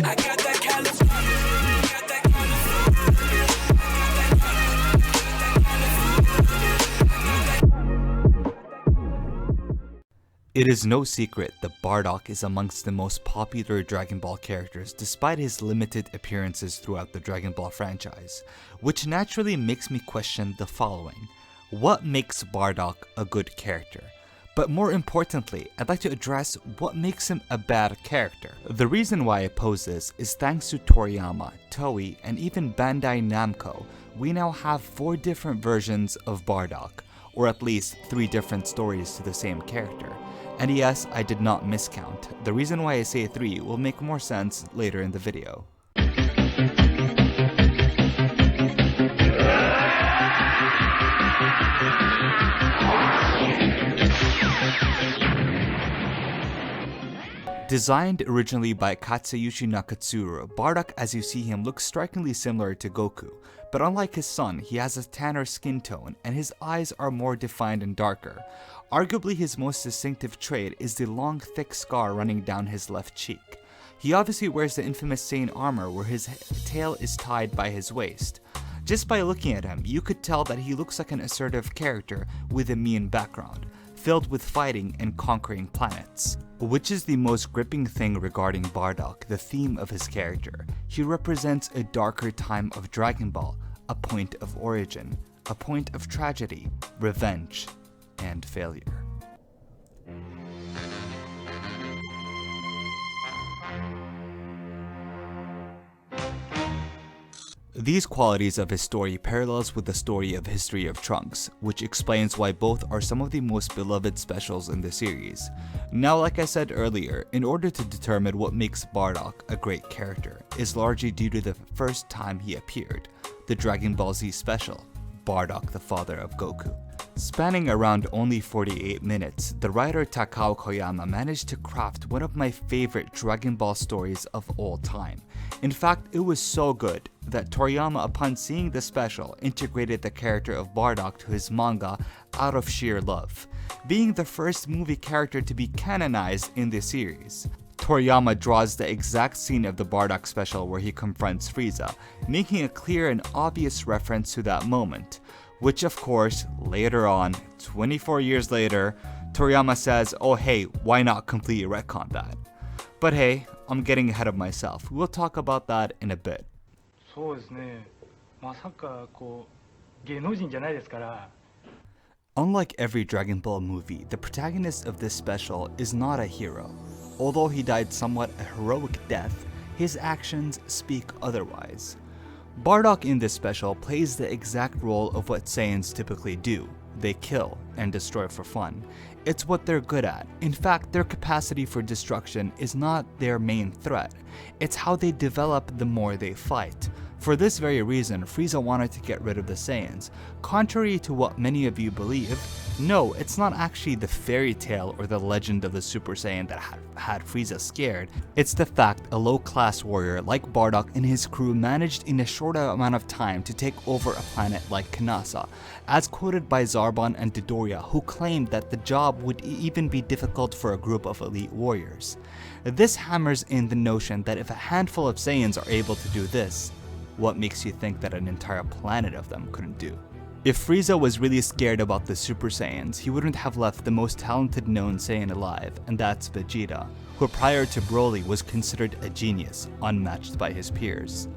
I got that California. It is no secret that Bardock is amongst the most popular Dragon Ball characters despite his limited appearances throughout the Dragon Ball franchise, which naturally makes me question the following. What makes Bardock a good character? But more importantly, I'd like to address what makes him a bad character. The reason why I pose this is thanks to Toriyama, Toei, and even Bandai Namco, we now have 4 different versions of Bardock, or at least 3 different stories to the same character. And yes, I did not miscount. The reason why I say 3 will make more sense later in the video. Designed originally by Katsuyushi Nakatsuru, Bardock as you see him looks strikingly similar to Goku, but unlike his son, he has a tanner skin tone and his eyes are more defined and darker. Arguably his most distinctive trait is the long thick scar running down his left cheek. He obviously wears the infamous Saiyan armor where his tail is tied by his waist. Just by looking at him, you could tell that he looks like an assertive character with a mean background, filled with fighting and conquering planets. Which is the most gripping thing regarding Bardock, the theme of his character. He represents a darker time of Dragon Ball, a point of origin, a point of tragedy, revenge, and failure. These qualities of his story parallels with the story of History of Trunks, which explains why both are some of the most beloved specials in the series. Now, like I said earlier, in order to determine what makes Bardock a great character is largely due to the first time he appeared, the Dragon Ball Z special, Bardock the Father of Goku. Spanning around only 48 minutes, the writer Takao Koyama managed to craft one of my favorite Dragon Ball stories of all time. In fact, it was so good that Toriyama, upon seeing the special, integrated the character of Bardock to his manga out of sheer love, being the first movie character to be canonized in the series. Toriyama draws the exact scene of the Bardock special where he confronts Frieza, making a clear and obvious reference to that moment, which of course, later on, 24 years later, Toriyama says, oh hey, why not completely retcon that? But hey, I'm getting ahead of myself. We'll talk about that in a bit. そうですね。まさかこう芸能人じゃないですから。 Unlike every Dragon Ball movie, the protagonist of this special is not a hero. Although he died somewhat a heroic death, his actions speak otherwise. Bardock in this special plays the exact role of what Saiyans typically do. They kill and destroy for fun. It's what they're good at. In fact, their capacity for destruction is not their main threat. It's how they develop the more they fight. For this very reason, Frieza wanted to get rid of the Saiyans. Contrary to what many of you believe, no, it's not actually the fairy tale or the legend of the Super Saiyan that had Frieza scared. It's the fact a low-class warrior like Bardock and his crew managed in a short amount of time to take over a planet like Kanasa, as quoted by Zarbon and Dodoria, who claimed that the job would even be difficult for a group of elite warriors. This hammers in the notion that if a handful of Saiyans are able to do this, what makes you think that an entire planet of them couldn't do? If Frieza was really scared about the Super Saiyans, he wouldn't have left the most talented known Saiyan alive, and that's Vegeta, who prior to Broly was considered a genius, unmatched by his peers.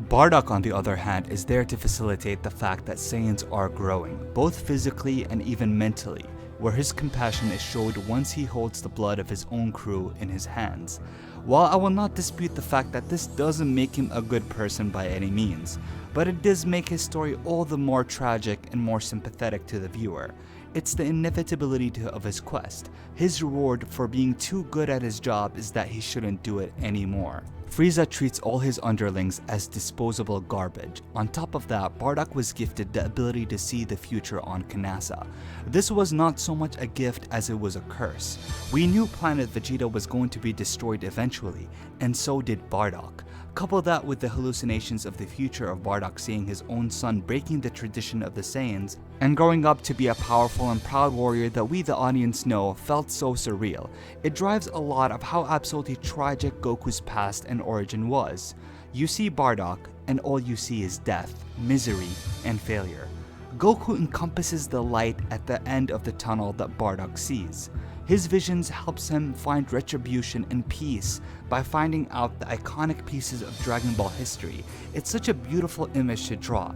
Bardock, on the other hand, is there to facilitate the fact that Saiyans are growing, both physically and even mentally, where his compassion is showed once he holds the blood of his own crew in his hands. While I will not dispute the fact that this doesn't make him a good person by any means, but it does make his story all the more tragic and more sympathetic to the viewer. It's the inevitability of his quest. His reward for being too good at his job is that he shouldn't do it anymore. Frieza treats all his underlings as disposable garbage. On top of that, Bardock was gifted the ability to see the future on Kanasa. This was not so much a gift as it was a curse. We knew planet Vegeta was going to be destroyed eventually, and so did Bardock. Couple that with the hallucinations of the future of Bardock seeing his own son breaking the tradition of the Saiyans, and growing up to be a powerful and proud warrior that we the audience know felt so surreal. It drives a lot of how absolutely tragic Goku's past and origin was. You see Bardock, and all you see is death, misery, and failure. Goku encompasses the light at the end of the tunnel that Bardock sees. His visions helps him find retribution and peace by finding out the iconic pieces of Dragon Ball history. It's such a beautiful image to draw.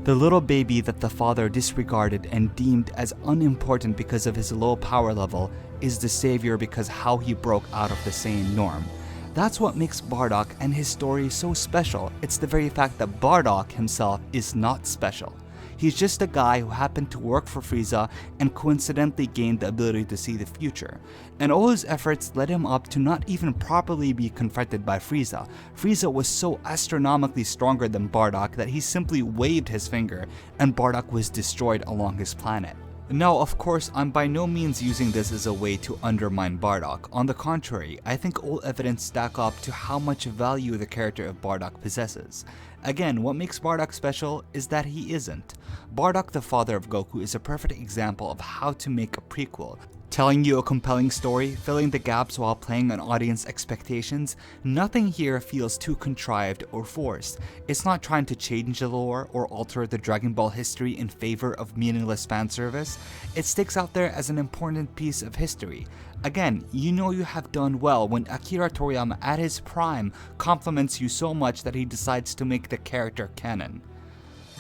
The little baby that the father disregarded and deemed as unimportant because of his low power level is the savior because how he broke out of the Saiyan norm. That's what makes Bardock and his story so special. It's the very fact that Bardock himself is not special. He's just a guy who happened to work for Frieza and coincidentally gained the ability to see the future. And all his efforts led him up to not even properly be confronted by Frieza. Frieza was so astronomically stronger than Bardock that he simply waved his finger and Bardock was destroyed along his planet. Now, of course, I'm by no means using this as a way to undermine Bardock. On the contrary, I think all evidence stack up to how much value the character of Bardock possesses. Again, what makes Bardock special is that he isn't. Bardock, the father of Goku, is a perfect example of how to make a prequel. Telling you a compelling story, filling the gaps while playing on audience expectations, nothing here feels too contrived or forced. It's not trying to change the lore or alter the Dragon Ball history in favor of meaningless fan service. It sticks out there as an important piece of history. Again, you know you have done well when Akira Toriyama at his prime compliments you so much that he decides to make the character canon.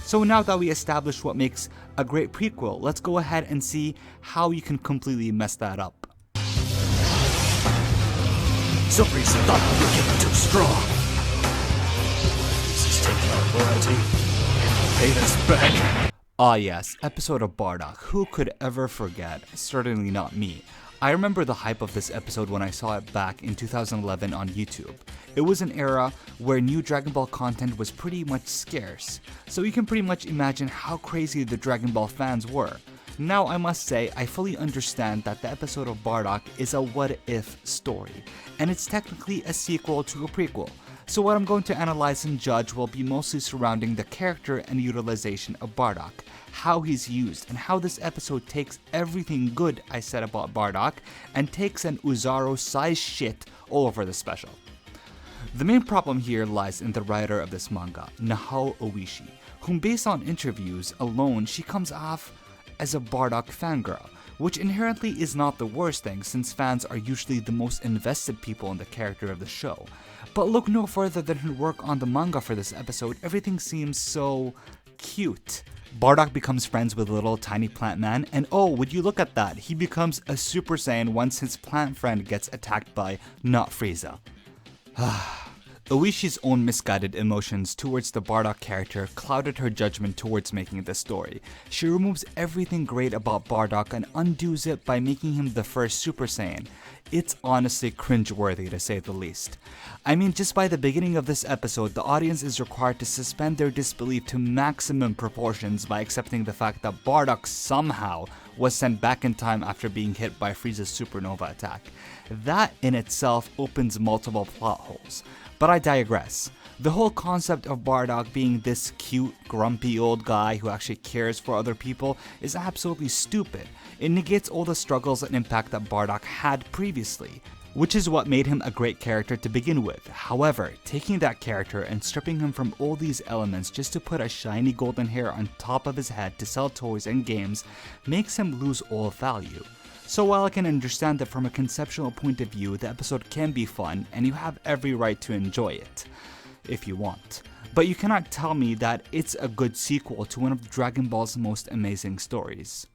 So now that we established what makes a great prequel, let's go ahead and see how you can completely mess that up. Somebody's thought we were getting too strong. This is taking our loyalty. Pay us back. Ah yes, episode of Bardock. Who could ever forget? Certainly not me. I remember the hype of this episode when I saw it back in 2011 on YouTube. It was an era where new Dragon Ball content was pretty much scarce, so you can pretty much imagine how crazy the Dragon Ball fans were. Now I must say, I fully understand that the episode of Bardock is a what-if story, and it's technically a sequel to a prequel. So what I'm going to analyze and judge will be mostly surrounding the character and utilization of Bardock, how he's used, and how this episode takes everything good I said about Bardock and takes an Uzaro-sized shit all over the special. The main problem here lies in the writer of this manga, Nahao Oishi, whom based on interviews alone she comes off as a Bardock fangirl, which inherently is not the worst thing since fans are usually the most invested people in the character of the show. But look no further than her work on the manga for this episode, everything seems so cute. Bardock becomes friends with little tiny plant man, and oh, would you look at that, he becomes a Super Saiyan once his plant friend gets attacked by not Frieza. Oishi's own misguided emotions towards the Bardock character clouded her judgment towards making the story. She removes everything great about Bardock and undoes it by making him the first Super Saiyan. It's honestly cringeworthy to say the least. I mean, just by the beginning of this episode, the audience is required to suspend their disbelief to maximum proportions by accepting the fact that Bardock somehow was sent back in time after being hit by Frieza's supernova attack. That in itself opens multiple plot holes. But I digress. The whole concept of Bardock being this cute, grumpy old guy who actually cares for other people is absolutely stupid. It negates all the struggles and impact that Bardock had previously, which is what made him a great character to begin with. However, taking that character and stripping him from all these elements just to put a shiny golden hair on top of his head to sell toys and games makes him lose all value. So while I can understand that from a conceptual point of view, the episode can be fun and you have every right to enjoy it, if you want. But you cannot tell me that it's a good sequel to one of Dragon Ball's most amazing stories.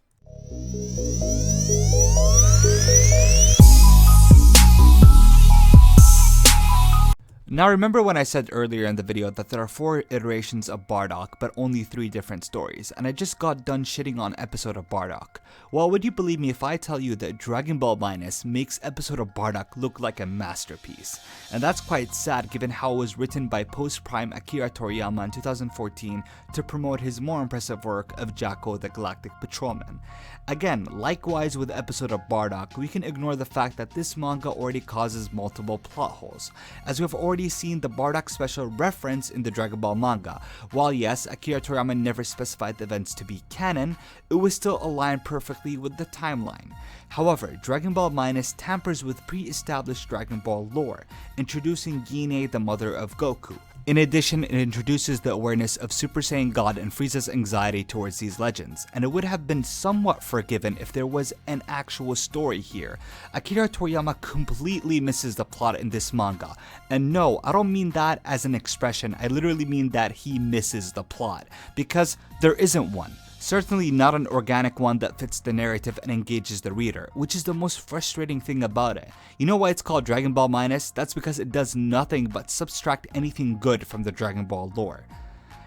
Now remember when I said earlier in the video that there are 4 iterations of Bardock but only 3 different stories, and I just got done shitting on episode of Bardock. Well, would you believe me if I tell you that Dragon Ball Minus makes episode of Bardock look like a masterpiece? And that's quite sad given how it was written by post-prime Akira Toriyama in 2014 to promote his more impressive work of Jacko the Galactic Patrolman. Again, likewise with the episode of Bardock, we can ignore the fact that this manga already causes multiple plot holes, as we have already already seen the Bardock special reference in the Dragon Ball manga. While yes, Akira Toriyama never specified the events to be canon, it was still aligned perfectly with the timeline. However, Dragon Ball Minus tampers with pre-established Dragon Ball lore, introducing Gine, the mother of Goku. In addition, it introduces the awareness of Super Saiyan God and Frieza's anxiety towards these legends, and it would have been somewhat forgiven if there was an actual story here. Akira Toriyama completely misses the plot in this manga, and no, I don't mean that as an expression, I literally mean that he misses the plot, because there isn't one. Certainly not an organic one that fits the narrative and engages the reader, which is the most frustrating thing about it. You know why it's called Dragon Ball Minus? That's because it does nothing but subtract anything good from the Dragon Ball lore.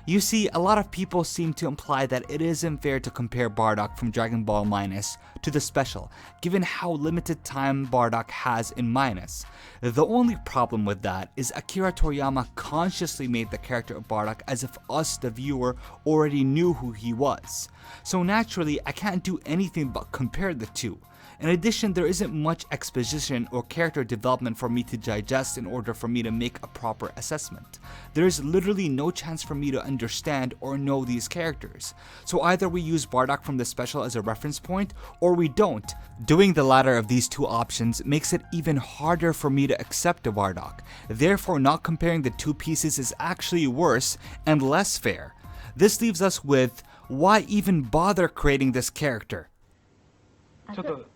You see, a lot of people seem to imply that it isn't fair to compare Bardock from Dragon Ball Minus to the special, given how limited time Bardock has in Minus. The only problem with that is Akira Toriyama consciously made the character of Bardock as if us, the viewer, already knew who he was. So naturally, I can't do anything but compare the two. In addition, there isn't much exposition or character development for me to digest in order for me to make a proper assessment. There is literally no chance for me to understand or know these characters. So either we use Bardock from the special as a reference point, or we don't. Doing the latter of these two options makes it even harder for me to accept a Bardock. Therefore, not comparing the two pieces is actually worse and less fair. This leaves us with, why even bother creating this character? ちょっと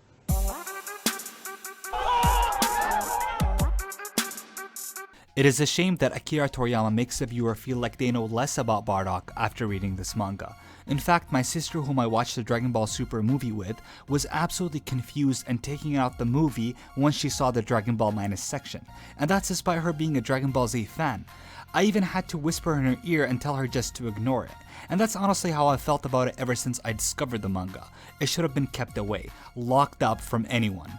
It is a shame that Akira Toriyama makes the viewer feel like they know less about Bardock after reading this manga. In fact, my sister, whom I watched the Dragon Ball Super movie with, was absolutely confused and taking out the movie once she saw the Dragon Ball Minus section, and that's despite her being a Dragon Ball Z fan. I even had to whisper in her ear and tell her just to ignore it. And that's honestly how I felt about it ever since I discovered the manga. It should have been kept away, locked up from anyone.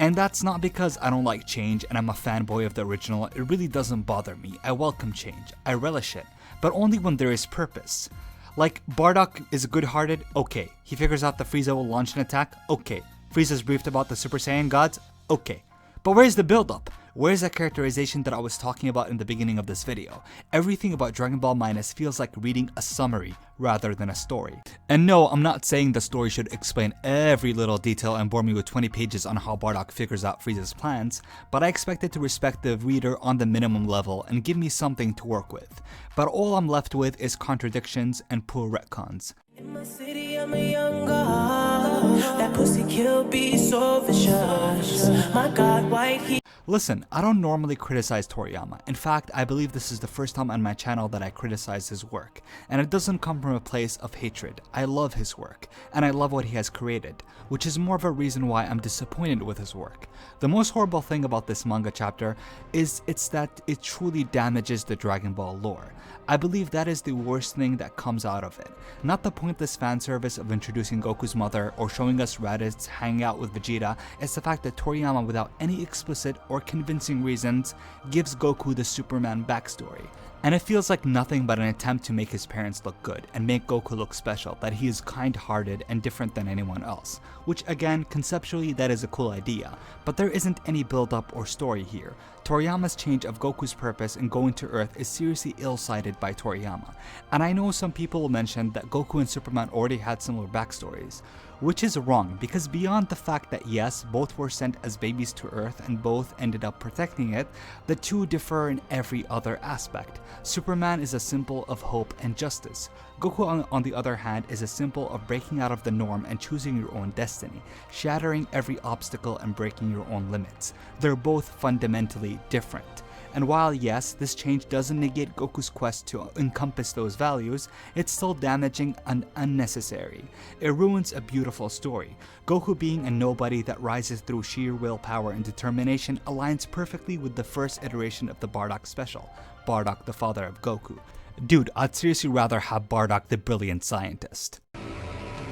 And that's not because I don't like change and I'm a fanboy of the original, it really doesn't bother me. I welcome change, I relish it, but only when there is purpose. Like, Bardock is good-hearted, okay. He figures out that Frieza will launch an attack, okay. Frieza's briefed about the Super Saiyan gods, okay. But where's the build-up? Where's that characterization that I was talking about in the beginning of this video? Everything about Dragon Ball Minus feels like reading a summary rather than a story. And no, I'm not saying the story should explain every little detail and bore me with 20 pages on how Bardock figures out Frieza's plans, but I expect it to respect the reader on the minimum level and give me something to work with. But all I'm left with is contradictions and poor retcons. In my city, I'm a young god. That pussy kill be so vicious. My God, white heat. Listen, I don't normally criticize Toriyama. In fact, I believe this is the first time on my channel that I criticize his work. And it doesn't come from a place of hatred. I love his work, and I love what he has created, which is more of a reason why I'm disappointed with his work. The most horrible thing about this manga chapter is that it truly damages the Dragon Ball lore. I believe that is the worst thing that comes out of it. Not the pointless fan service of introducing Goku's mother or showing us Raditz hanging out with Vegeta, it's the fact that Toriyama, without any explicit or convincing reasons, gives Goku the Superman backstory. And it feels like nothing but an attempt to make his parents look good and make Goku look special, that he is kind-hearted and different than anyone else. Which again, conceptually that is a cool idea, but there isn't any build-up or story here. Toriyama's change of Goku's purpose in going to Earth is seriously ill-sighted by Toriyama. And I know some people will mention that Goku and Superman already had similar backstories, which is wrong, because beyond the fact that yes, both were sent as babies to Earth and both ended up protecting it, the two differ in every other aspect. Superman is a symbol of hope and justice. Goku, on the other hand, is a symbol of breaking out of the norm and choosing your own destiny, shattering every obstacle and breaking your own limits. They're both fundamentally different. And while yes, this change doesn't negate Goku's quest to encompass those values, it's still damaging and unnecessary. It ruins a beautiful story. Goku being a nobody that rises through sheer willpower and determination aligns perfectly with the first iteration of the Bardock special, Bardock the father of Goku. Dude, I'd seriously rather have Bardock the brilliant scientist.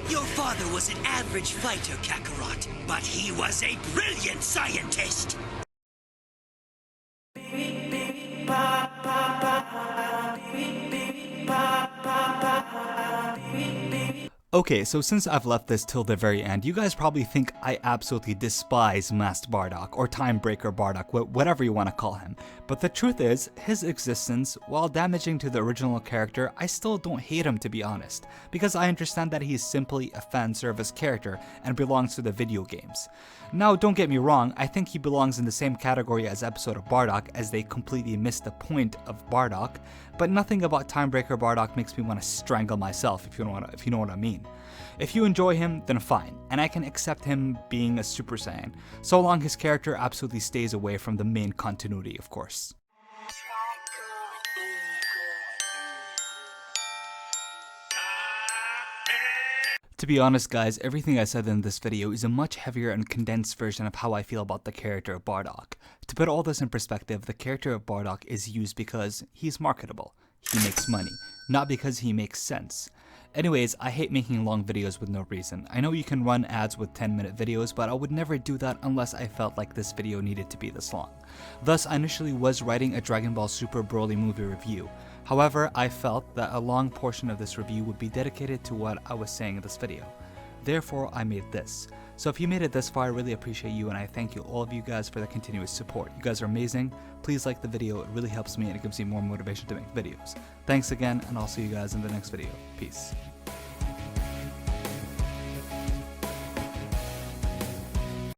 Your father was an average fighter, Kakarot, but he was a brilliant scientist! Okay, so since I've left this till the very end, you guys probably think I absolutely despise Masked Bardock, or Timebreaker Bardock, whatever you want to call him. But the truth is, his existence, while damaging to the original character, I still don't hate him, to be honest, because I understand that he's simply a fan service character and belongs to the video games. Now, don't get me wrong, I think he belongs in the same category as episode of Bardock, as they completely missed the point of Bardock, but nothing about Timebreaker Bardock makes me want to strangle myself, if you know what I mean. If you enjoy him, then fine, and I can accept him being a Super Saiyan, so long his character absolutely stays away from the main continuity, of course. To be honest guys, everything I said in this video is a much heavier and condensed version of how I feel about the character of Bardock. To put all this in perspective, the character of Bardock is used because he's marketable. He makes money, not because he makes sense. Anyways, I hate making long videos with no reason. I know you can run ads with 10-minute videos, but I would never do that unless I felt like this video needed to be this long. Thus, I initially was writing a Dragon Ball Super Broly movie review. However, I felt that a long portion of this review would be dedicated to what I was saying in this video. Therefore, I made this. So if you made it this far, I really appreciate you, and I thank you all of you guys for the continuous support. You guys are amazing. Please like the video, it really helps me and it gives me more motivation to make videos. Thanks again, and I'll see you guys in the next video. Peace.